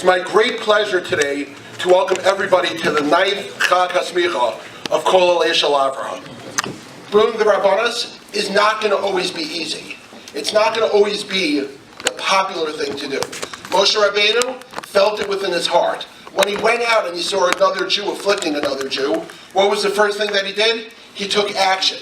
It's my great pleasure today to welcome everybody to the 9th Chag HaSmicha of Kollel Aishel Avrohom. Ruling the Rabbanos is not going to always be easy. It's not going to always be the popular thing to do. Moshe Rabbeinu felt it within his heart. When he went out and he saw another Jew afflicting another Jew, what was the first thing that he did? He took action,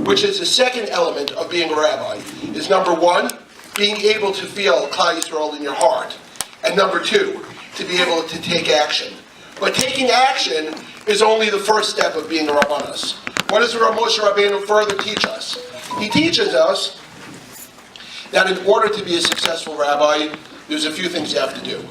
which is the second element of being a rabbi. Is number one, being able to feel Klal Yisrael in your heart. And number two, to be able to take action. But taking action is only the first step of being a Rabbanos. What does Moshe Rabbeinu further teach us? He teaches us that in order to be a successful rabbi, there's a few things you have to do.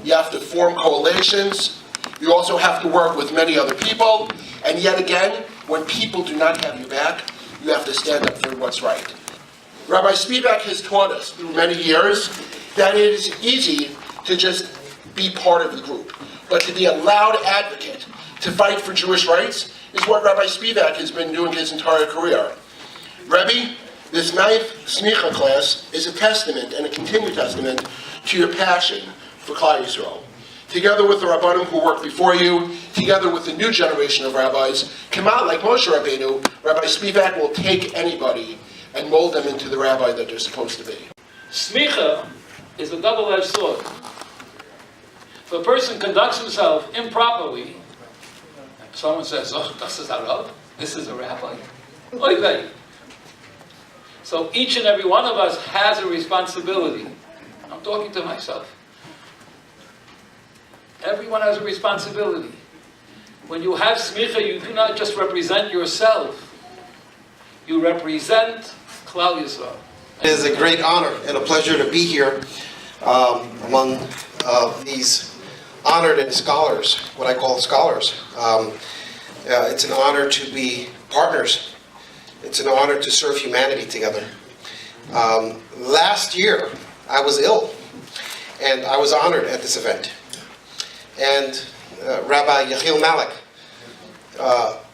You have to form coalitions. You also have to work with many other people. And yet again, when people do not have your back, you have to stand up for what's right. Rabbi Spivak has taught us through many years that it is easy to just be part of the group. But to be a loud advocate, to fight for Jewish rights, is what Rabbi Spivak has been doing his entire career. Rebbe, this 9th Smicha class is a testament and a continued testament to your passion for Klal Yisrael. Together with the Rabbanim who worked before you, together with the new generation of rabbis, come out like Moshe Rabbeinu, Rabbi Spivak will take anybody and mold them into the rabbi that they're supposed to be. Smicha is a double-edged sword. If a person conducts himself improperly, someone says, "Oh, das ist a Rav, this is a rabbi." Oy vey. So each and every one of us has a responsibility. I'm talking to myself. Everyone has a responsibility. When you have smicha, you do not just represent yourself. You represent Klal Yisrael. It is a great honor and a pleasure to be here among these honored scholars, what I call scholars. It's an honor to be partners. It's an honor to serve humanity together. Last year, I was ill, and I was honored at this event. And Rabbi Yechiel Malik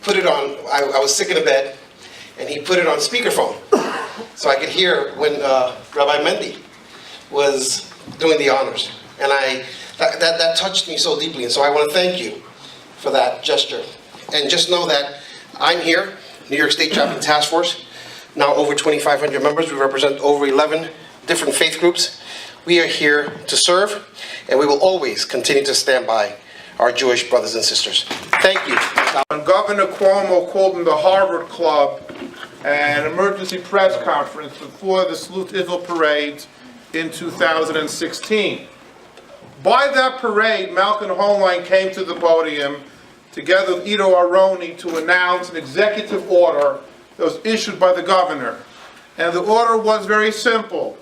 put it on, I was sick in a bed, and he put it on speakerphone, so I could hear when Rabbi Mendy was doing the honors. And that touched me so deeply, and so I want to thank you for that gesture. And just know that I'm here, New York State Chaplain Task Force, now over 2,500 members. We represent over 11 different faith groups. We are here to serve, and we will always continue to stand by our Jewish brothers and sisters. Thank you. When Governor Cuomo called in the Harvard Club an emergency press conference before the Salute Israel parade in 2016. By that parade, Malcolm Hoenlein came to the podium together with Ido Aroni to announce an executive order that was issued by the governor. And the order was very simple.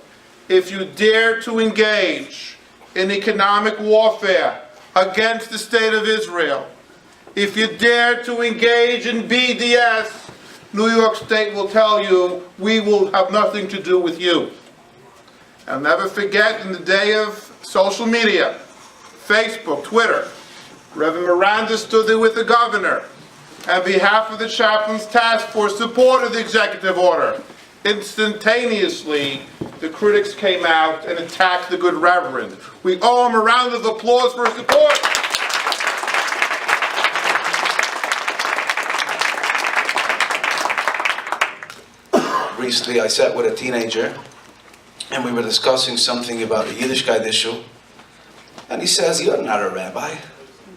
If you dare to engage in economic warfare against the state of Israel, if you dare to engage in BDS, New York State will tell you, we will have nothing to do with you. I'll never forget, in the day of social media, Facebook, Twitter, Reverend Miranda stood there with the governor on behalf of the Chaplains Task Force, supported the executive order. Instantaneously, the critics came out and attacked the good Reverend. We owe him a round of applause for his support. Recently, I sat with a teenager, and we were discussing something about the Yiddishkeit issue. And he says, "You're not a rabbi.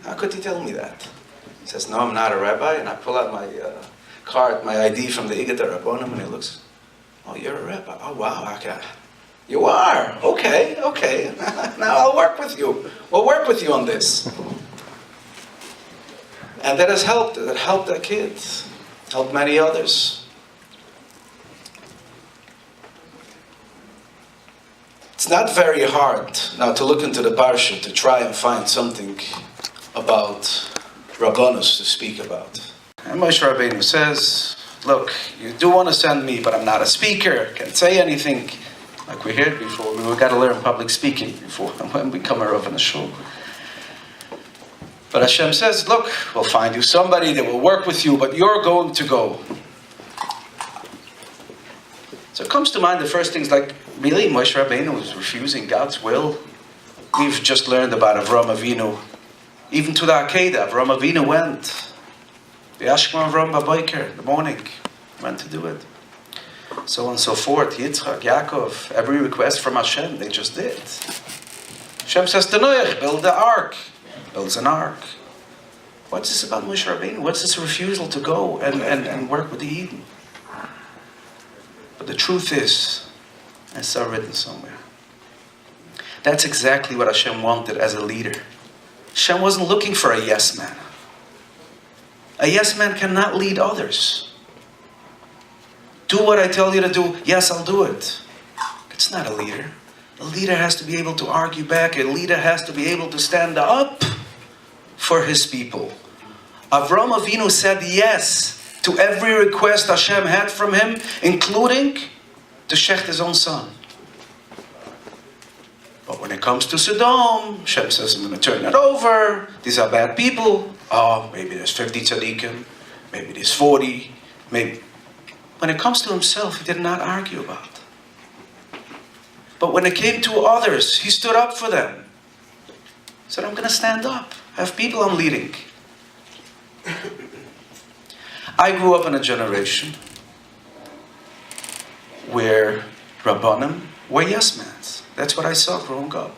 How could you tell me that?" He says, "No, I'm not a rabbi." And I pull out my card, my ID from the Igat Rabbonim, and he looks, "Oh, you're a rabbi. Oh, wow, okay. You are. Okay. Now I'll work with you. We'll work with you on this." And that has helped. It helped that kid. Helped many others. It's not very hard now to look into the parsha to try and find something about Rabbanos to speak about. And Moshe Rabbeinu says, "Look, you do want to send me, but I'm not a speaker, can't say anything." Like we heard before, we've got to learn public speaking before when we come Rav in a shul. But Hashem says, "Look, we'll find you somebody that will work with you, but you're going to go." So it comes to mind the first things like, really, Moshe Rabbeinu was refusing God's will? we've just learned about Avram Avinu. Even to the Akedah, Avram Avinu went. The Ashkman Avram Babayker, in the morning, went to do it. So on and so forth. Yitzchak, Yaakov, every request from Hashem, they just did. Hashem says to Noach, build the ark. Builds an ark. What's this about Moshe Rabbeinu? What's this refusal to go and work with the Eden? But the truth is, I saw written somewhere, that's exactly what Hashem wanted as a leader. Hashem wasn't looking for a yes man. A yes man cannot lead others. Do what I tell you to do. Yes, I'll do it. It's not a leader. A leader has to be able to argue back. A leader has to be able to stand up for his people. Avram Avinu said yes to every request Hashem had from him, including to shecht his own son. But when it comes to Sodom, Hashem says, I'm going to turn it over. These are bad people. Oh, maybe there's 50 tzaddikim. Maybe there's 40. Maybe. When it comes to himself, he did not argue about it. But when it came to others, he stood up for them. He said, I'm going to stand up. I have people I'm leading. I grew up in a generation where Rabbanim were yes-mans. That's what I saw growing up.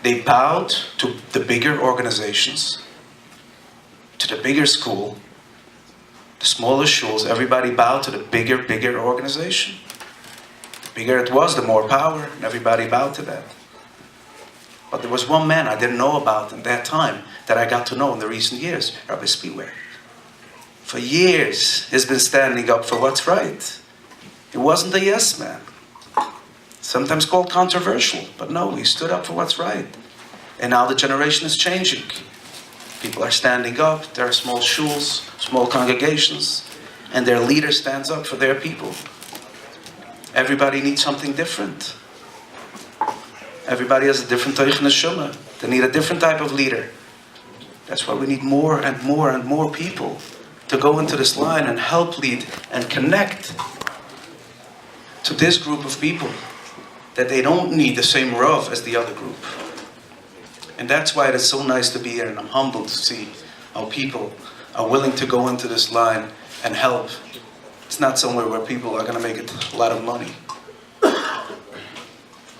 They bowed to the bigger organizations, to the bigger school, the smaller shuls. Everybody bowed to the bigger organization. The bigger it was, the more power, and everybody bowed to that. But there was one man I didn't know about in that time that I got to know in the recent years, Rabbi Spiewak. For years, he's been standing up for what's right. He wasn't a yes man. Sometimes called controversial, but no, he stood up for what's right. And now the generation is changing. People are standing up, there are small shuls, small congregations, and their leader stands up for their people. Everybody needs something different. Everybody has a different Toich Neshama. They need a different type of leader. That's why we need more and more and more people to go into this line and help lead and connect to this group of people, that they don't need the same Rav as the other group. And that's why it is so nice to be here, and I'm humbled to see how people are willing to go into this line and help. It's not somewhere where people are going to make a lot of money.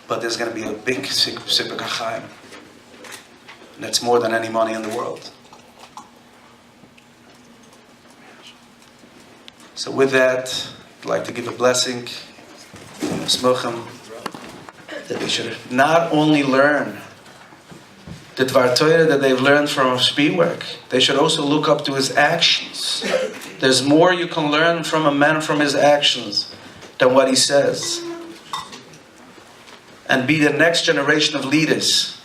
But there's going to be a big sipuk hachaim. And that's more than any money in the world. So with that, I'd like to give a blessing to Musmach, that they should not only learn the Dvar Torah that they've learned from Spiewak, they should also look up to his actions. There's more you can learn from a man from his actions than what he says. And be the next generation of leaders.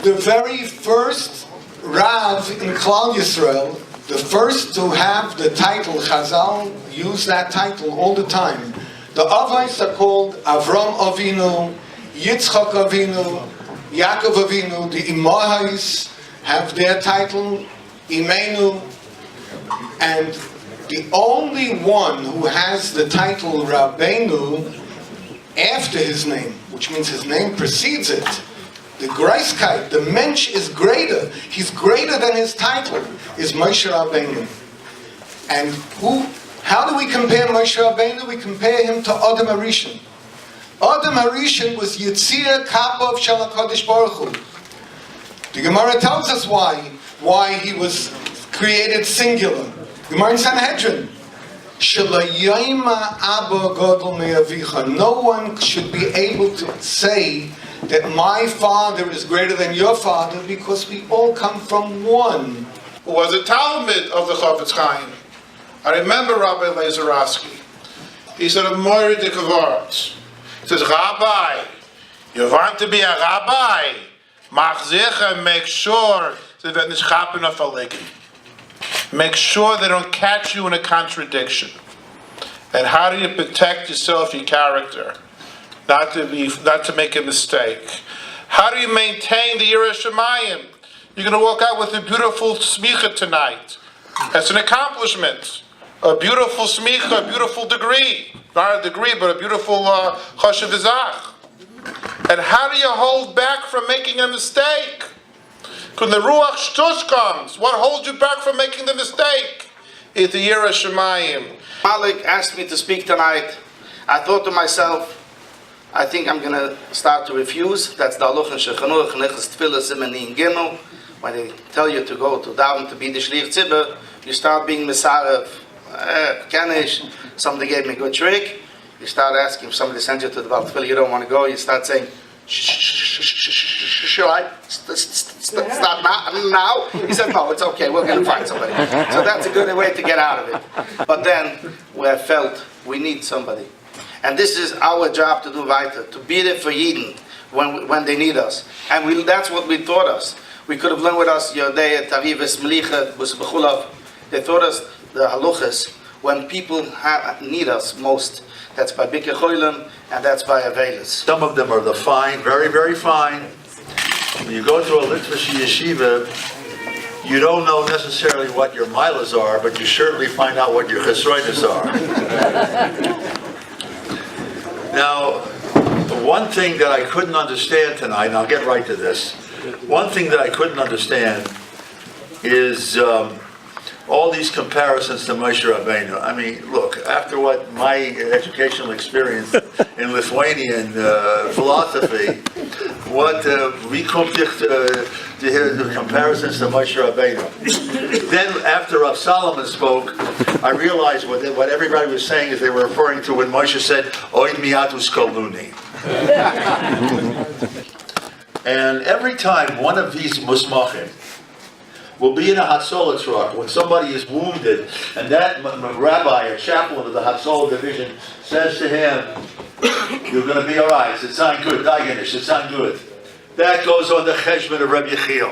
The very first Rav in Klal Yisrael, the first to have the title, Chazal use that title all the time. The Avos are called Avram Avinu, Yitzchak Avinu, Yaakov Avinu. The Imahais have their title, Imenu. And the only one who has the title Rabbeinu after his name, which means his name precedes it, the Greiskeit, the Mensch is greater, he's greater than his title, is Moshe Rabbeinu. And how do we compare Moshe Rabbeinu? We compare him to Adam HaRishon. Adam HaRishon was Yitzir Kapov Shel HaKadosh Baruch Hu. The Gemara tells us why he was created singular. Gemara in Sanhedrin. No one should be able to say that my father is greater than your father, because we all come from one. Who was a Talmud of the Chofetz Chaim. I remember Rabbi Lezerovsky. He said a Moira de Kavart. He says, Rabbi, you want to be a rabbi? Mach sicher, make sure that wird nicht chappen auf verlegen. Make sure they don't catch you in a contradiction. And how do you protect yourself, your character, not to make a mistake? How do you maintain the Yireh Shamayim? You're going to walk out with a beautiful smicha tonight. That's an accomplishment. A beautiful smicha, a beautiful degree. Not a degree, but a beautiful chashav v'zach. And how do you hold back from making a mistake? When the Ruach Shtush comes, what holds you back from making the mistake? It's the Yira Shemayim. Malik asked me to speak tonight. I thought to myself, I think I'm going to start to refuse. That's the Halacha Shechanuch, Neches Tfilah Simani in Gimel. When they tell you to go to daven to be the Shliach Tzibur, you start being Mekarev, Kenish. Somebody gave me a good trick. You start asking if somebody sends you to the Baal Tfilah, you don't want to go. You start saying, should I start now? He said, no, it's okay, we're going to find somebody. So that's a good way to get out of it. But then, we have felt we need somebody. And this is our job to do weiter, to be there for Yidden when they need us. And that's what we taught us. We could have learned with us Yodei, Tarivis, Melicha, Bus Bechulav. They taught us the halachas when people need us most. That's by Biker Choylem, and that's by Avelis. Some of them are the fine, very, very fine. When you go to a Litvish yeshiva, you don't know necessarily what your milas are, but you certainly find out what your chesroinas are. Now, one thing that I couldn't understand tonight, and I'll get right to this, one thing that I couldn't understand is all these comparisons to Moshe Rabbeinu. I mean, look, after what my educational experience in Lithuanian philosophy, what we come to hear the comparisons to Moshe Rabbeinu. Then, after Rav Solomon spoke, I realized what everybody was saying is they were referring to when Moshe said, "Oid miatus koluni." And every time one of these musmachim will be in a Hatzolah truck when somebody is wounded, and that rabbi, a chaplain of the Hatzolah division, says to him, "You're going to be all right. It's not good. Daganish. It's not good." That goes on the cheshbon of Reb Yechiel.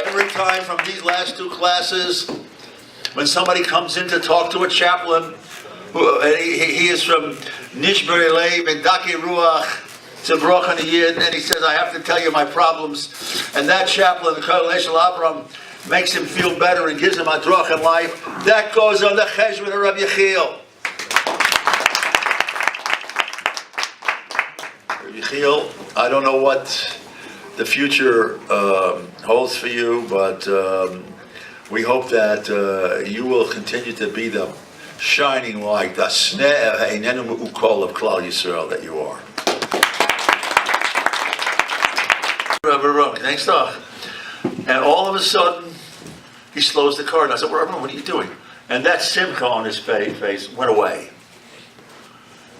Every time from these last two classes, when somebody comes in to talk to a chaplain, he is from Nishberi Leib and Daki Ruach, and he says, "I have to tell you my problems." And that chaplain, the Kollel Aishel Avrohom, makes him feel better and gives him a drach in life. That goes on the cheshbon of Rabbi Yechiel. Rabbi Yechiel, I don't know what the future holds for you, but we hope that you will continue to be the shining light, the sneh ha'einenu me'ukol of Klal Yisrael that you are. Thanks, Doc. And all of a sudden, he slows the car. And I said, "What are you doing?" And that simcha on his face went away.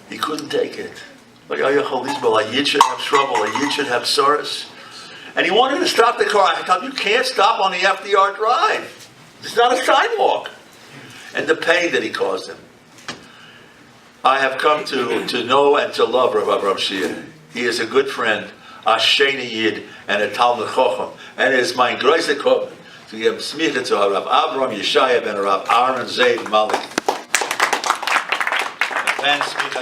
He couldn't take it. Like, a yid should have trouble, a yid should have sorrows. And he wanted to stop the car. I told him, "You can't stop on the FDR drive. It's not a sidewalk." And the pain that he caused him. I have come to know and to love Rav Mashpia. He is a good friend, a sheni yid, and a Talmud Chacham. And it is my greatest hope to give smicha to Rav Avram Yeshaya ben Rav Aaron Zeid Malik. And then smicha